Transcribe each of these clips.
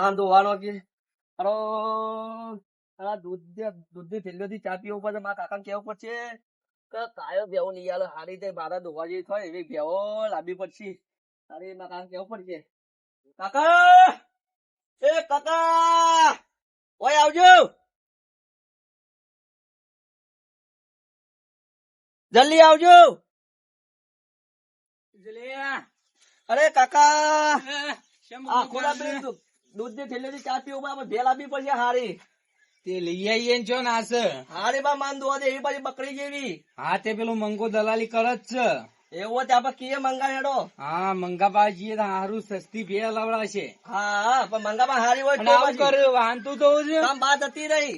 આમ ધોવાનો કે અરો દૂધની થેલીઓથી ચા પીવો પડશે. મારા કાકાને કેવું પડશે કે કાયો ભેવો લઈ આલો હારી તે મારા ધોવા જેવી થાય એવી ભેવો લાવવી પડશે. તારી મારા કાકાને કેવું પડશે. કાકા એ કાકા ઓય આવજો જલ્દી આવજો. અરે કાકા આખો દૂધની થેલીઓથી ચા પીવો પડે ભેળ આપવી પડશે હારી. તે લઈ આવીએ ને છો નાસ. હારી બા માન ધોવા દે એવી પાછી બકરી જેવી. હા તે પેલું મંગો દલાલી કરે જ છે. એવો ત્યાં આપણે કીએ મંગા હેડો. હા મંગા પાછી હારું સસ્તી ભે લવડાશે. હા પણ મંગામાં હારી હોય અને તો આવું કર્યું વાંધતું તો છે. કામ બાદ હતી રહી.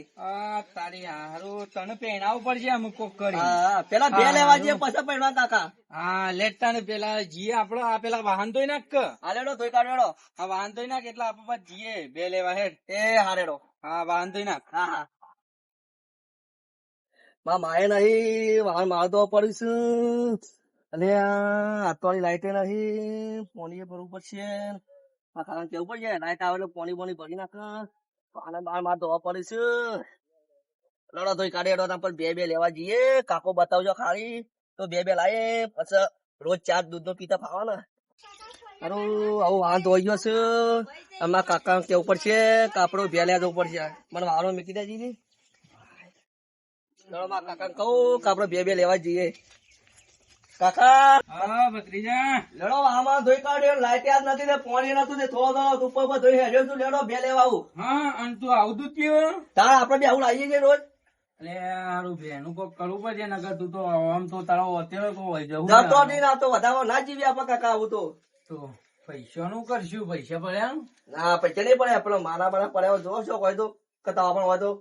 તારી હારું તને પહેરાવું પડશે અમુક કોક કરી. હા પેલા બે લેવા જઈએ પછી પડવા કાકા. હા લેતા ને પેલા જીએ આપડે આ પેલા વાહન તો નાખ. હાલેડો ધોઈ કાઢેડો. હા વાહન તો નાખ એટલે આપડે પાછા જીએ બે લેવા હેડ. એ હારેડો. હા વાહન તો નાખ. હા હા માએ નહીં વાહન મારતો પડીશ. અને હાથવાળી લાઈટે નહીં પોણી ભરવું પડશે. કારણ કેવું પડશે લાઈટ આવે એટલે પોણી બોણી ભરી નાખ. આને બાર માર ધોવા પડીશ. લડો ધોઈ કાઢે પણ બે લેવા જઈએ. કાકો બતાવજો ખાલી તો બે લાવીએ પછી રોજ ચાર દૂધ નો પીતા ખાવા ને. અરે આવું વાહન ધોઈ ગયો છે. અમારા કાકા કેવું પડશે કાપડો બે લેવા જવું પડશે. મને વારો મૂકી દે જીજી. ચલો મારા કાકા કહું કાપડો બે લેવા જઈએ. કાકા હા ભત્રીજા લડો આમાં ધોઈ કાઢ્યો લાઈટ યાદ નથી ને પાણી નતું ને થોડો ઉપર પર ધોઈ હેડ્યો તું લેડો બે લેવા આવું. હા અને તું આવતું જ પીવો. તાર આપડે બે આવું લાવીએ છીએ રોજ. અરે હારું બેનું કોક કરવું પડશે નકર તું તો આમ તો તારો અત્યારે કોઈ હોય જવું જતો નહીં ના તો વધારે ના જીવી આપડે કાકા આવું તો પૈસા નું કરશું પૈસા પડ્યા ના પૈસા નહીં પડે પેલો મારા મારા પડ્યા જો છો હોય તો કતાવા પણ હોય તો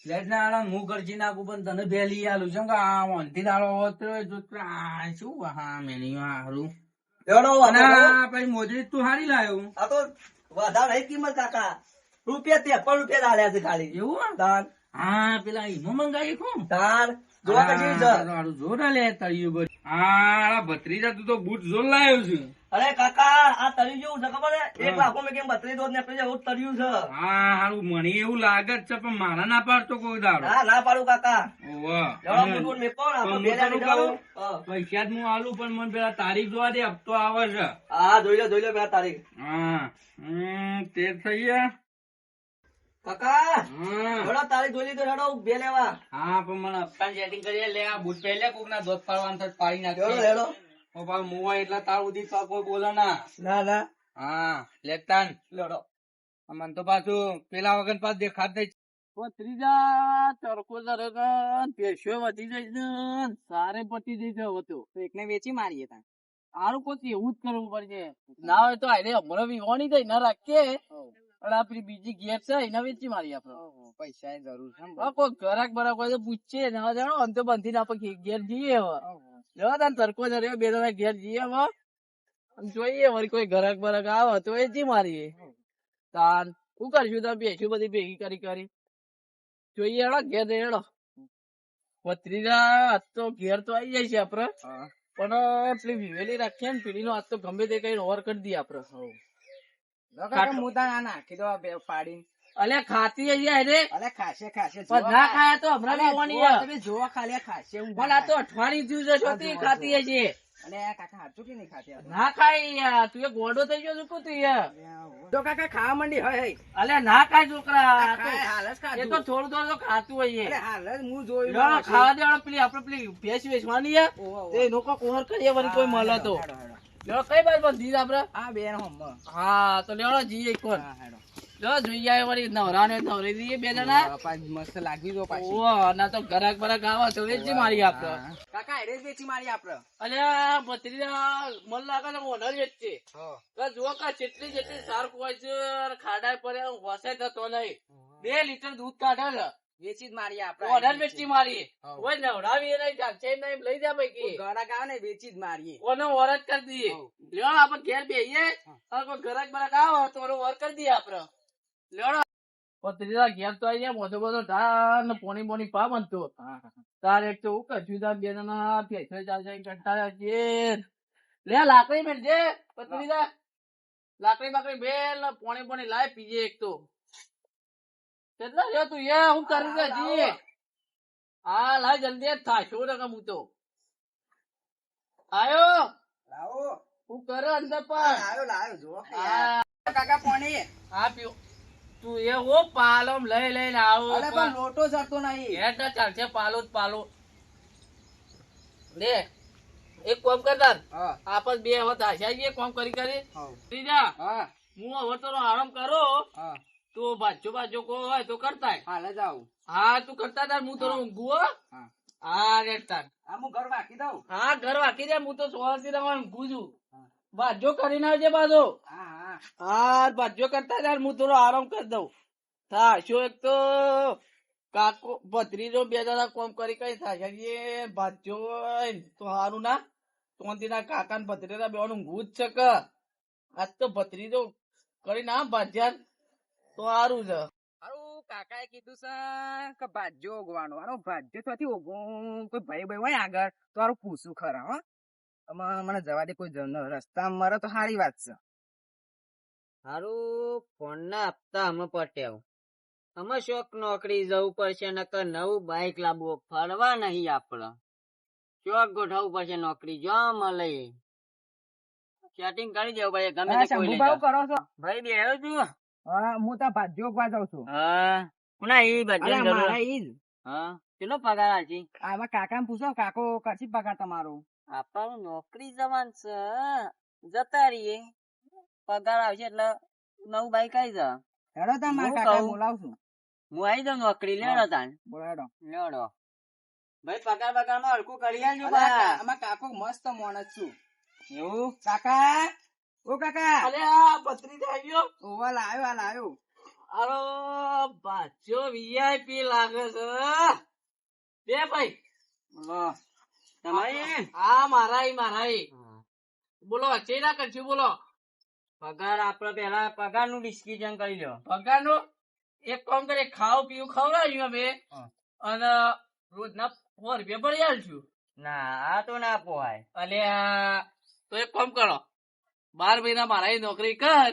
લેટ ના આડા હું ખર્ચી નાખું પણ તને બે લઈ આલું છું કે આ વનથી દાડો હોતો શું હા મેની હારું લેડો અને પછી મોજડી તું હારી લાયો. આ તો વધારે નહીં કિંમત કાકા ₹53 આલ્યા છે ખાલી. એવું તાર હા પેલા ઈનો મંગાવી ખો તાર જોવા કશી છે. જોર લે તળિયું બર હા ભત્રીજા તું તો બૂટ જોર લાયો છે. અરે કાકા આ તળિયું જેવું છે ખબર છે 1 લાખો મેં કેમ 32 ને એવું તળિયું છે. હા હારું મને એવું લાગે જ છે પણ મારા ના પાડતો કોઈ દાડો. ના પાડું કાકા. પૈસા જ હું આલું પણ મને પેલા તારીખ જોવા દે હપ્તો આવે છે. હા જોઈ લો પેલા તારીખ. હા તે થઈ ગયા કાકા તારીખ જોઈ લીધો હેડો બે લેવા. હા પણ મને હપ્તા સેટિંગ કરી લે આ બુટ પહેલે કોક ના દોત પાડવાનું થાય પાડી નાખે હેડો મુવા એટલા તાર સુધી કોઈ બોલે ના. ના હા લેતા લેડો. મને તો પાછું પેલા વગર પાછું દેખાત નહીં. ત્રીજા ચરકો પેશો વધી જાય ને સારે પતી જઈ હવે તો એકને વેચી મારીએ ત્યાં સારું કોઈ એવું જ કરવું પડશે. ના હોય તો આને હમણાં વિહોણી જાય ના રાખીએ અને આપડી બીજી ગેર છે એને વેચી મારીએ આપડે. પૈસા ની જરૂર છે કોઈ ઘરાક બરાક હોય તો પૂછીએ ના જાણો અંતે બંધી ને આપડે ઘેર જઈએ હવે જો તાર તરકો જર્યો બે જણા ઘેર જઈએ હવે જોઈએ વળી કોઈ ઘરાક બરાક આવે તો વેચી મારીએ. તાર શું કરશું તાર બેસું બધી ભેગી કરી જોઈએ હેડો ઘેર જઈ હેડો. ભત્રીજા તો ઘેર તો આવી જાય છે આપડે પણ પેલી વિવેલી રાખીએ ને પેલી નો આજ તો ગમે તે કઈ ઓવર કરી દઈએ આપડે. હું તાર નાખી દો પાડી અલે ખાતી રે અલે ખાશે ના ખાયા તો હમણાં તમે જોવા ખાલી ખાશે પણ આ તો અઠવાડિયું થયું છે ખાતી છે. અલે કાકા હાચું કે નહીં ખાતી ના ખાઈ તું ગોડો થઈ ગયો છું તું તો કાકા ખાવા માંડી હોય. અલે ના ખાય છોકરા એ તો થોડું તો ખાતું હોય હું જોયું ખાવા દેવા પેલી આપડે પેલી ભેંસ વેચવાની એ લોકો કોહર કરીએ વળી કોઈ મળે તો કઈ બાજુ બંધી આપડે હા બે હા તો લેવડો જઈએ કોણ જો જોઈ આવે વળી નવરા ને નવરી દઈએ બે જણા મસ્ત લાગી દો ના તો ગરાક બરાક આવે તો વેચી મારી આપડે કાકા એડે વેચી મારી આપડે. અલે ભત્રીજા મન લાગે છે ઓનર વેચશે જુઓ કા જેટલી સાર હોય છે ખાડા પડે વસે થતો નહીં 2 લીટર દૂધ કાઢે છે વેચી જ મારી આપડે ઓનર વેચી મારી કોઈ નવડાવી નહીં ચાલશે નહીં લઈ જા ભાઈ ગરાક આવે ને વેચી જ મારી ઓનો વરજ કરી દઈએ લ્યો આપડે ઘેર બેહીએ કોઈ ગરાક બરાક આવે તો વર કરી દઈએ આપડે લેડો. પત્રીજા ઘેર તો આવી જાય મોટો બધો ધાન પોણી બોણી પા બનતો તાર એક તો કશું તાર બે જણા પેસો ચાલશે કંટાળ્યા છે લે લાકડી મેળજે પત્રીજા લાકડી બાકડી બેલ ને પોણી પોણી લાય પીજે એક તો કેટલા રહ્યો તું હું કરી દે જી હા લાય જલ્દી થાશો ને હું તો આયો લાવો હું કરે અંદર પણ લાવ્યો લાવ્યો જો હા કાકા પાણી હા પીઓ તું એ હો પાલમ લઈ લઈને આવો અરે પણ લોટો ચડતો નહીં હેઠ ચાલશે પાલો જ પાલો લે એક કામ કરતા હા આપસ બે હવે થાશા કામ કરી કરી હા ત્રીજા હા હું હવે તો આરામ કરો હા તો બાજુ બાજુ કો હોય તો કરતા હાલે જાઉં હા તું કરતા તાર હું થોડો ઊંઘું હો હા હા રેડ તાર આ હું ઘર વાકી દઉં હા ઘર વાકી દે હું તો સોળથી તમારે ઊંઘું છું હા. બાજુ કરીને આવજે બાજુ હા હા હા બાજુ કરતા તાર હું થોડો આરામ કરી દઉં હા શું એક તો કાકો ભત્રીજો બે દાડા કોમ કરી કઈ થાય છે ભાજ્યો હોય ને તો સારું ના તોંતી ના કાકા ને ભત્રીજા બે ઊંઘું જ છે કે આજ તો ભત્રીજો કરી ના ભાજ્યા તો સારું છે હારું કાકાએ કીધું છે કે ભાજ્યો ઓગવાનો હારો ભાજ્યો ત્યાંથી ઓગું કોઈ ભાઈ ભાઈ હોય આગળ તો હારું પૂછું ખરા હો આમાં મને જવા દે કોઈ રસ્તા મરે તો સારી વાત છે હારું ફોન ના આપતા અમે પટ્યાવ અમે શોખ નોકરી જવું પડશે નકર નવું બાઈક લાવવું ફરવા નહીં આપડે શોખ ગોઠવવું પડશે નોકરી જો મળે સેટિંગ કરી દેવું પડે ગમે તે કોઈ લઈ જાઓ. કરો છો ભાઈ બે આવ્યો છું હા હું તો ભાજ્યો ઓગવા જાઉં છું હા કોના ઈ અરે બધી મારા ઈ જ હા કેટલો પગાર આજી આમાં કાકાને પૂછો કાકો કશી પગાર તમારો આપણને નોકરી જવાનું છે જતા રહીએ પગાર આવશે એટલે નવું બાઈક આવી જા હેડો તા મારા હું કાકા કહું. બોલાવશું હું આવી જાઉં નોકરી લેડો તાન બોલાડો લેડો ભાઈ પગાર બગાર માં હલકું કરી આલજો બા આમાં કાકો મસ્ત માણસ છું એવું કાકા ઓ કાકા અરે આ ભત્રીજો આવ્યો ઓવા લાવ્યો આ લાવ્યો અરે ભાજ્યો વીઆઈપી લાગે છે બે ભાઈ લો તમારી હા મારા બોલો ચેડા કરશું બોલો પગાર આપડે પેલા પગાર નું ડિસ્કશન કરી લો પગાર નો એક કામ કરે ખાવું પીવું ખવડાવ્યું અમે હા. અને રોજ ના 4 રૂપિયા ભરી આલશું ના આ તો ના પોહાય અને તો એક કામ કરો 12 મહિના મારા નોકરી કર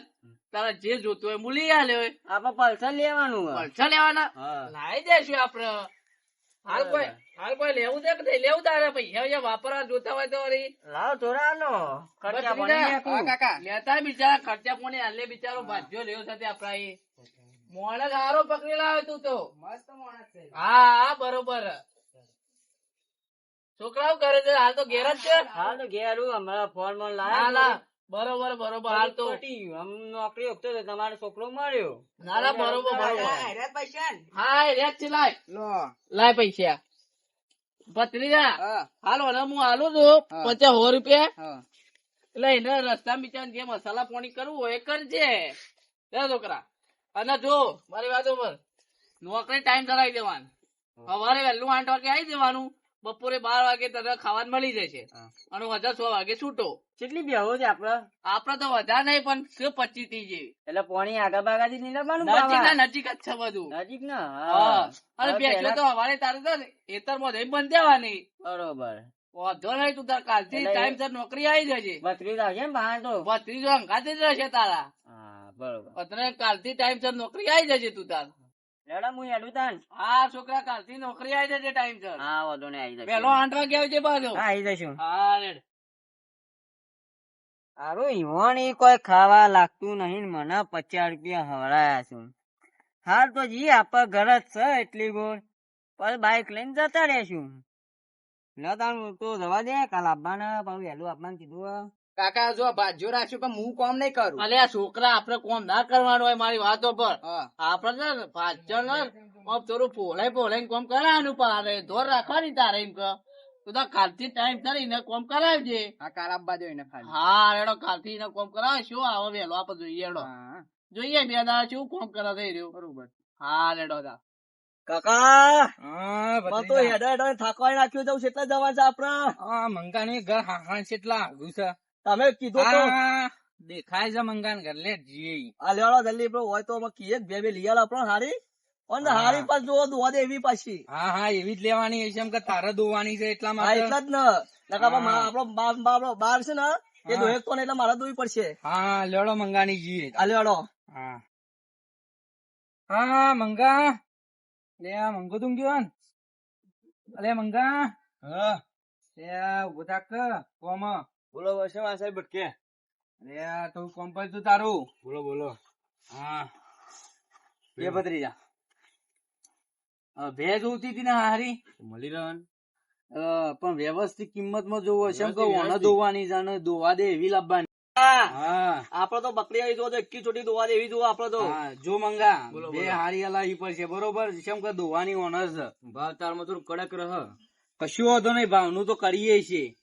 તારા જે જોતું હોય મૂલી આલ્યો આપડે પલ્સર લેવાનું હે. પૈસા લેવાના હા. લાવી દેશું આપડે હાલ કોઈ લેવું છે કે નહીં લેવું તારે પૈસા જે વાપરવા જોતા હોય તો વળી લાવો થોડા લો ખર્ચા બસ પાણી લીધા. નાખું. હા કાકા લેતા બિચારા ખર્ચા પોણી હાલે બિચારો ભાજ્યો લેવો સાથે આપડા એ મોડે હારો પકડી લાવે તું તો મસ્ત માણસ છે હા બરોબર છોકરાઓ કરે છે હાલ તો ઘેર જ છે હાલ તો ઘેરું હમણાં ફોન માં ના લાયા ના બરોબર હાલ તો પટી ગયું. આમ નોકરી વખતે તો તમારો છોકરો મળ્યો ના ના બરોબર હેડ્યા પૈસા ને? હા એ રેત છે લાય લો લાય પૈસા ભત્રીજા હા હાલો અને હું હાલું છું હા. 50 રૂપિયા હા એટલે એને રસ્તા બિચાર જે મસાલા પાણી કરવું હોય એ કરજે લે છોકરા અને જો મારી વાત ઉપર નોકરી ટાઈમ ધરાવી દેવાનું સવારે વહેલું 8 વાગે આવી જવાનું બપોરે 12 વાગે તને ખાવાનું મળી જશે હા. અને વધારે 6 વાગે છૂટો કેટલી બેહો છે આપડે આપડે તો વધારે નહીં પણ 25 30 જેવી એટલે પોણી આગા બાગાથી નહીં લાવવાનું નજીક બાબા? ના નજીક જ છે બધું નજીક ના હા અને હવે બેસો પહેલા- તો હવારે તારે તો ખેતરમાં જઈને બંધ દેવાની બરોબર વાંધો નહીં તું તાર કાલથી એટલે એ- ટાઈમ સર નોકરી આવી જશે બત્રીસ આવશે ને બહાર તો ભત્રીજો અંગાતે જ રહેશે તારા હા બરોબર અત્યારે કાલથી ટાઈમ સર નોકરી આવી જશે તું તાર લેડા હું હેડું તાન હા છોકરા કાલથી નોકરી આવી જશે ટાઈમ સર હા વાંધો નહીં આવી જશે પેલો 8 વાગે આવજે બાજુ હા આવી જઈશું હા રેડ હારું ઈવોની કોઈ ખાવા લાગતું નહીં ને મને 50 રૂપિયા હવડાયા છું હાલ તો જી આપણા ઘર જ છે એટલી ગોળ પણ બાઈક લઈને જતા રહેશું ના તાણ તો જવા દે કાલ આપવાના પાછું વહેલું આપવાનું કીધું હે. કાકા જો ભાજ્યો રાખ્યો પણ હું કોમ નહીં કરું અલે આ છોકરા આપડે કોમ ના કરવાનું હોય મારી વાતો પર હા આપડે છે ને પાછળ ને આમ થોડું પોલાઈ કોમ કરાવવાનું પારે ધોર રાખવાની તારે એમ કે તું તો કાલથી ટાઈમ કરીને કોમ કરાવજે આ કાર આપવા દો એને ખાલી હા રેડો કાલથી એને કોમ કરાવે શું આવે વહેલો આપડે જોઈએ રેડો હા જોઈએ બે દાડા શું કોમ કરા થઈ રહ્યું બરોબર હા રેડો તા કાકા હા મને તો હેડા હેડા થાકવાઈ નાખ્યું જવું છે એટલે જવા છે આપડે હા મંગાની ઘર હાણ કેટલા આગું છે તમે કીધું તો હા દેખાય છે મંગાન ઘર લે જી આ લેવાડો જલ્દી પેલો હોય તો અમે કીએ બે બે લઈ આલો આપણો હારી અને હા. હારી પાછ જોવો દોવા દે એવી પાછી હા હા એવી જ લેવાની હશે એમ કે તારે દોવાની છે એટલા હા માટે એટલા જ ને નકા આપણો બાર છે ને એ દોહે તો ને એટલે મારે દોવી પડશે. હા લેડો મંગાની જીએ. આલે વાળો. હા હા મંગા લે આ મંગો તું ગયો ને અલે મંગા હા લે આ ઉભો થાક કોમ બોલો વર્ષે આ સાહેબ ભટકે લે આ તું કોમ પર તું તારું બોલો બોલો હા બે ભત્રીજા ભે જોતી હતી ને હારી મળી રહ્યો પણ વ્યવસ્થિત કિંમત માં જોવો છે એમ કે ઓને દોવાની જાણે દોવા દે એવી લાવવાની. હા આપડે તો બકરી આવી જો તો એકી ચોટી દોવા દે એવી જો આપડે તો. હા, જો મંગા બે હારી હલાવી પડશે બરોબર કેમ કે દોવાની ઓનર છે ભાવ તારમાં થોડું કડક રહ કશું વાંધો નહીં ભાવ નું તો કરીએ છીએ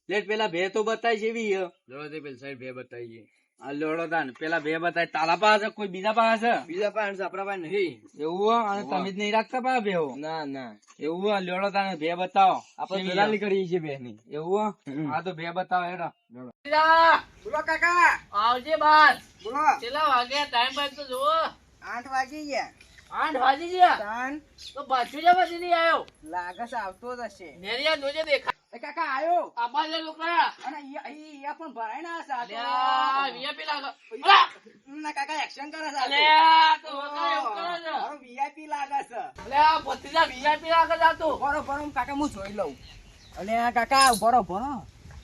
લેટ પેલા ભે તો બતાવી છે એવી પેલી સાઈડ ભે બતાવીએ આ લોડો તાન પેલા ભે બતાવી તારા પાસે કોઈ બીજા પાસે બીજા પાસે આપડા પાસે નહીં એવું અને તમે જ નહીં રાખતા પા ભેહો ના ના એવું લોડો તાને ભે બતાવો આપણે દલાલી કરીએ છીએ ભે ની એવું આ તો ભે બતાવો હેડો બોલો કાકા આવજે બાર. બોલો કેટલા વાગે ટાઈમ બાઈમ તો જુઓ. 8 વાગી ગયા 8 વાગી ગયા તાન તો બાજુ જ પછી નહીં આવ્યો. લાગસ આવતો જ હશે નેરિયા જોજે દેખાય. એ કાકા આયો આબા લે છોકરા. અને ઈ પણ ભરાય ના હશે અલ્યા VIP લાગે. અલા! ના કાકા એક્શન કરે છે અલ્યા તો વગર એવું કરે છે. મારો વીઆઈપી લાગે છે અલ્યા ભત્રીજા VIP લાગે છે આ તો. બરોબર હું કાકા હું જોઈ લઉં અને આ કાકા બરોબર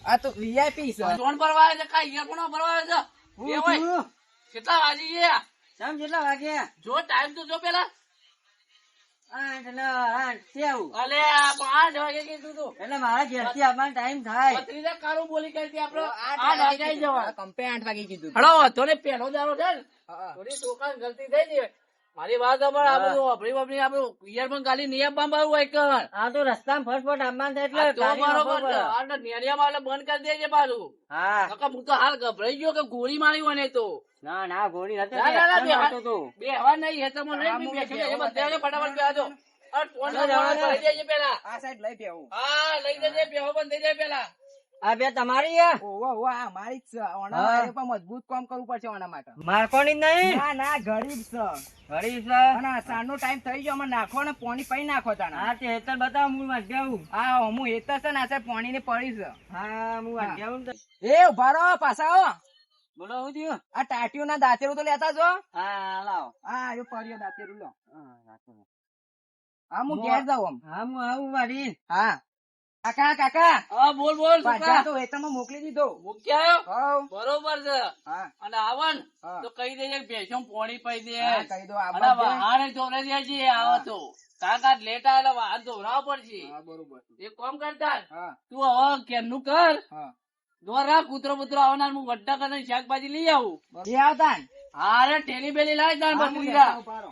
આ તો વીઆઈપી છે જોન ભરવા આવે છે કાંઈ earphone ભરવા આવે છે. એ હોય. કેટલા વાગી ગયા? સામ કેટલા વાગ્યા જો ટાઈમ તો જો પેલા. 8 ને 8 કેવું અલ્યા 5 વાગે કીધું તું. એટલે મારા ઘેરથી આવવાનો ટાઈમ થાય ભત્રીજા કારું બોલી કરતી આપણે 8 વાગે આવી જવા. કંપે 8 વાગે કીધું હળો વાંધો નહીં, પહેલો દાડો છે ને થોડી છોકરાને ગલતી થઈ ગઈ. મારી વાત સાંભળ, આ બધું વાપરી વાપરી આપણું ઇયરફોન ગાલી નિયમ બાંધવાનું હોય કર. આ તો રસ્તામાં ફટફટ આવવાનું થાય આ તો બરોબર છે. આ તો નેરિયામાં એટલે બંધ કરી દેજે પાછું. હા નકર હું તો હાલ ગભરાઈ ગયો કે ગોળી મારી હોય ને તો. ના ના ગોળી નથી ના, ના, ના, action આવતો તો. બેહવા નહીં, હેતરમાં નહીં, બી બેસી જજે, બધાને ફટાફટ બેહજો. આ ફોન કરી દેજે પેલા. આ સાઈડ લઈ બેહું હા, લઈ જજે, બેહો બંધ થઈ જાય પેલા. આ બે તમારી ઓવો ઓવો આ મારી જ છે ઓના માટે પણ મજબૂત કામ કરવું પડશે ઓના માટે મારકોની નહીં ના ના ગરીબ છે ગરીબ છે અને સાંજનો ટાઈમ થઈ ગયો અમે નાખો ને પાણી પઈ નાખો તાના હા તે હેતર બતાવ હું વાગ્યાવું હા હું હેતર છે ને આ સાહેબ પાણી ની પડી છે હા હું વાગ્યાવું એ ઉભા રહો પાછા આવો બોલો હું થયું આ ટાટીઓ ના દાંતેરું તો લેતા જો હા લાવો હા એ પડ્યો દાંતેરું લો હા હું ઘેર જાઉં હા હું આવું વાડી હા કાકા કાકા હા, બોલ બોલ પાછા તો હેતરમાં મોકલી દીધો મૂકી આવ્યો? હા બરોબર છે. હા અને આવન હા. તો કહી દેજે કે ભેંસો પોણી પઈ દે. હા, કહી દો અને વાહણે ધોરે દેજે આવો તો. કાકા લેટ આવે એટલે વાહન ધોરાવ પડશે. હા બરોબર એક કામ કરતા હા તું હવે કેમનું કર હા દોર રાખ, કૂતરો બુતરો આવનાર હું વડ્ડા કરીને શાકભાજી લઈ આવું. એ આવતા ને હારે ઠેલી બેલી લાવી તાર હા, હું બકરીના. લેતો ઉભા રહો.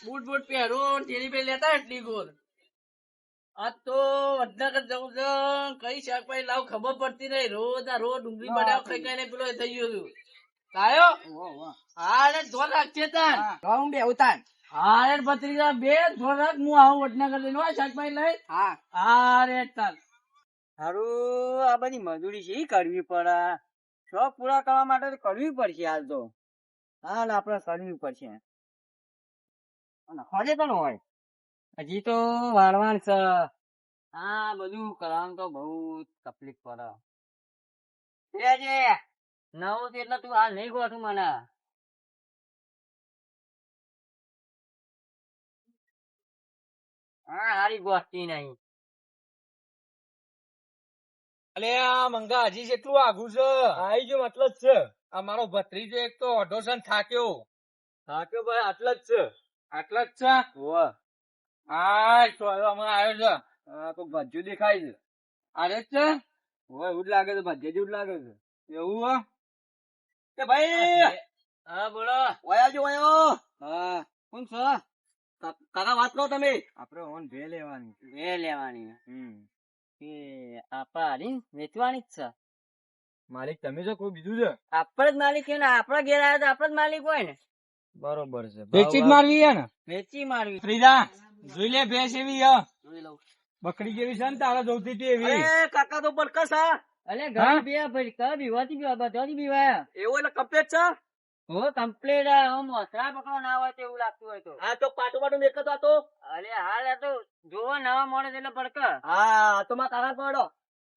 બૂટ બૂટ પહેરું ઠેલી બેલી લેતા એટલી ગોર. આ તો વડનગર જવું છે, કઈ શાકભાજી લાવ ખબર પડતી નહીં. રોજ આ રોજ ડુંગળી બટાકા ખાઈ ખાઈને પેલો એ થઈ ગયો છું. કાયો ઓહો, ઓહો. હારે ધોર રાખજે તાર. હા, હવે હું બેહું તાન. હારે ભત્રીજા બે ધોર રાખ, હું આવું વડનગર લઈને હોય શાકભાજી લઈ. હા હારે તાર. હારું આ બધી મજૂરી છે ઈ કરવી પડે શોખ પૂરા કરવા માટે તો કરવી પડશે હાલ તો હાલ આપડે કરવી પડશે અને હજે તો હોય હજી તો વાળવાનું છે હા બધું કરવાનું તો બહુ તકલીફ પડે નવું છે એટલે તું હાલ નહીં ગોઠું મને હા હારી ગોઠતી નહીં અલે આ મંગા હજી કેટલું આગું છે આવી ગયો મતલબ છે આ મારો ભત્રીજો એક તો અઢો છે ને થાક્યો ભાઈ આટલા જ છે આટલા જ છે હા ચોરવામાં આવ્યો છે આ તો ભજ્જુ દેખાય છે આરે જ છે હોય એવું જ લાગે છે ભજ્જે જેવું જ લાગે છે એવું કે ભાઈ હા બોલો. વયા જો વયો. હા કોણ છો કાકા વાત કરો તમે. આપડે ઓન ભે લેવાની બે લેવાની કે આપડા હારી વેચવાની જ છે માલિક તમે છો કોઈ બીજું છે આપડે જ માલિક છે ને આપડા ઘેર આવ્યા તો આપડે જ માલિક હોય ને બરોબર છે વેચી જ મારવી છે ને વેચી મારવી ત્રીજા જોઈ લે ભેંસ એવી હે જોઈ લઉં. બકરી જેવી છે ને તારા જોતી હતી એવી અરે કાકા તો બરકસ હા. અલે ઘર બે ભાઈ કયા બીવાથી બીવા બધાથી બીવાયા એવું એટલે કમ્પ્લેટ છે. હો કમ્પ્લેટ આમ મસરા પકડો ના હોય તો એવું લાગતું હોય તો હા તો પાટો પાટો દેખતો આ તો. અરે હાલ આ તો જોવા નવા મળે એટલે પડક હા તો માં કાકા પડો.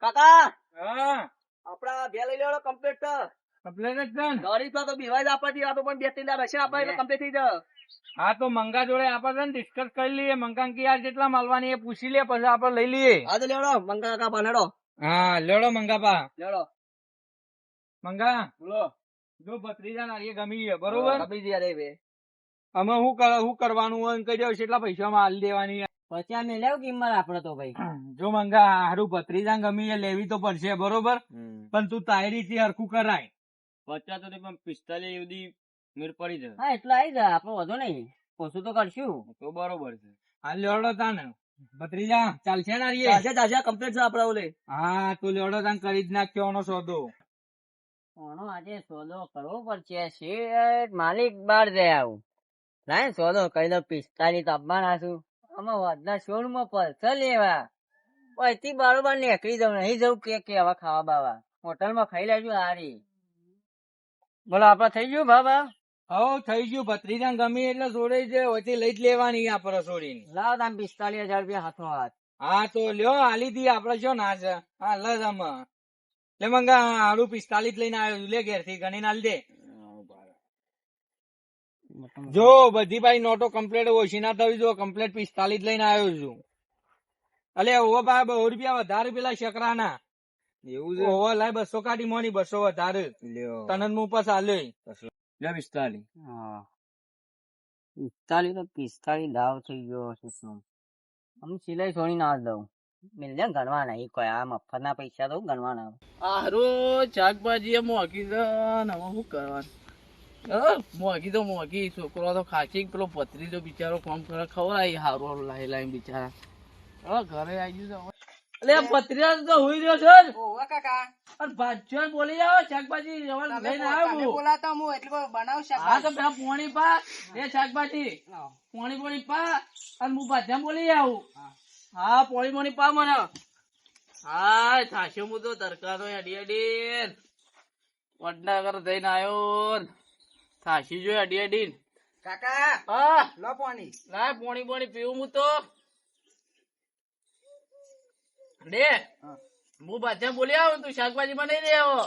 કાકા હા આ આપડા બે લઈ લેવાનો કમ્પ્લીટ કમ્પ્લેટ જ છે ને? ગાડી તો બીવાય જ આપવાથી આ તો પણ 2-3 દાડા રહેશે આપણે એટલે કમ્પ્લીટ થઈ જાય. હા તો મંગા જોડે આપણે છે ને ડિસ્કસ કરી લઈએ. મંગા કે યાર જેટલા માલવાની એ પૂછી લે, પછી આપણે લઈ લઈએ. હા તો લેવડો મંગા કાકા બનાડો હા લેડો મંગાપા. લેવડો મંગા બોલો. જો ભત્રીજા ના એ ગમી છે બરોબર. આપી દે રે બે. અમે શું કરવાનું હોય કહી દઉં કેટલા પૈસામાં હાલ દેવાની. પછી અમે લેવું કિંમત આપડે તો ભાઈ. જો મંગા હારું ભત્રીજા ગમી એ લેવી તો પડશે બરોબર, પણ તું તાયરી થી હરખું કરાય. 50 તો પણ 45 સુધી મેળ પડી જાય. હા એટલા આવી જાય આપડે વધુ નહીં, ઓછું તો કરશું. તો બરોબર છે. હા લેવડો તાને ભત્રીજા ચાલશે ને રે? ચાલશે કમ્પ્લીટ છે આપડા ઓલે. હા તો લેવડો તાન કરી જ નાખ્યો આનો સોદો. ઓનો આજે સોદો કરવો પડશે. શેઠ માલિક બાર જાય આવું લાય સોદો કહી દો 45 તો આપવાના છું. અમે વધના શોરૂમ માં પલ્સર લેવા પછી બારોબાર નીકળી જાઉં, નહીં જવું કે હવે ખાવા બાવા હોટલ માં ખાઈ લેજો હારી. બોલો આપડે થઈ ગયું બાબા? હવ થઈ ગયું. ભત્રીજા ગમી એટલે જોડે છે હોયથી લઈ જ લેવાની આપડે છોડીને. લાવ તમે 45,000 રૂપિયા હાથો હાથ. હા તો લ્યો હાલી દી આપડે શું ના છે. હા લજ આમાં લે મંગા હારું 45 લઈને આવ્યો છું. લે ઘેર થી ગણીને હાલ દે. જો બધી ભાઈ નોટો કમ્પ્લીટ ઓછી ના થવી જો કમ્પ્લીટ 45 લઈને આવ્યો છું. અલે ઓવો ભાઈ 100 રૂપિયા વધારે પેલા શકરાના. એવું છે? ઓવો લાય 200 કાઢી મોની 200 વધારે તનન મુ પાસ હાલે. લે 45. હા 45 તો 45 દાવ થઈ ગયો છે. શું આમ સિલાઈ છોડી ના દઉં મિલ ગણવા નહીં કોઈ આ મફત ના પૈસા તો ગણવાના. હારું શાકભાજી મોંઘી છે ને હવે શું કરવાનું. મોંઘી તો મોંઘી, છોકરો તો ખાસી પેલો ભત્રીજો બિચારો કામ કરે ખવડાય હારું લાઈ લાઈ બિચારા. હવે ઘરે આવી ગયું એટલે ભત્રીજા તો હોઈ રહ્યો છે જ. ઓવા કાકા અને ભાજ્યો બોલી આવો શાકભાજી લઈને આવ્યો. બોલાતા હું એટલે બનાવશે. હા તો પેલા પોણી પા એ શાકભાજી પોણી પા અને હું ભાજ્યા બોલી આવું. હા પોણી પા મને. હા થાશે હું તો તરકારો અડી અડી વડનગર જઈને આવ્યો. થાશી જો અડી અડી. કાકા હા લો પાણી. ના પોણી પીવું હું તો લે. હું ભાજ્યા બોલી આવું તું શાકભાજી માં નહીં રે આવો.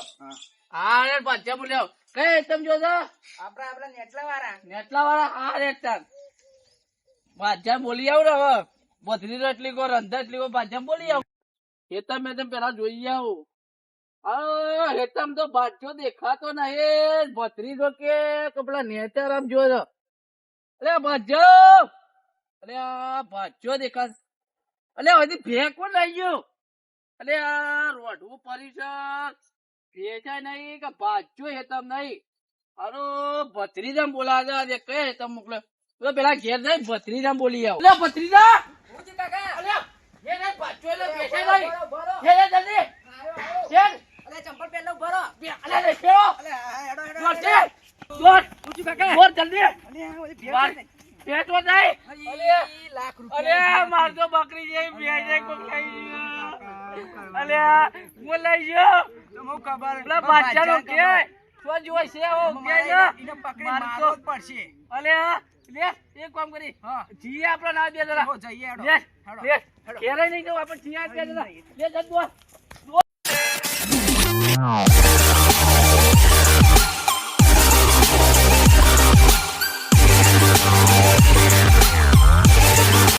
હા રે ભાજ્યા બોલી આવો. કઈ તમે જો છો આપડા નેટલા વાળા. નેટલા વાળા. હા રે ભાજ્યા બોલી આવું ને હવે બધી એટલી કો રંધા એટલી કો ભાજ્યા બોલી આવું. હેતમ મેં પેલા જોઈ આવું. હેતમ તો ભાજ્યો દેખાતો નહીં. ભત્રીજો કે પેલા નેચર આમ જો અરે ભાજ્યો. અરે આ ભાજ્યો દેખા. અલે હજી ભે કોણ લઈ ગયો. અલે આ રોડવું પડી છે ભેજાય નહીં કે ભાજ્યો હેતમ નહીં. અરે ભત્રીજામ બોલા છે કઈ હેતમ મોકલે પેલા ઘેર જાય ભત્રીજામ બોલી આવો. અલે ભત્રીજા અલે એ નહીં ભાજ્યો એટલે ભેજાય નહીં. જલ્દી ચંપલ પહેલો ભરો. અલે લે ફેરો જલ્દી પેટો જાય. લાખ અરે માર તો બકરી જેવી ભેજે કોક લઈ ગયો. અલે હું લઈ ગયો. ખબર પેલા બાદશાહનો કે તો જોઈ છે ઓ કે માર તો પડશે. અલે લે એક કામ કરી જી આપડે ના દે જરા જઈએ લે લે કેરે નહીં તો આપણે જી આપે જરા લે જતો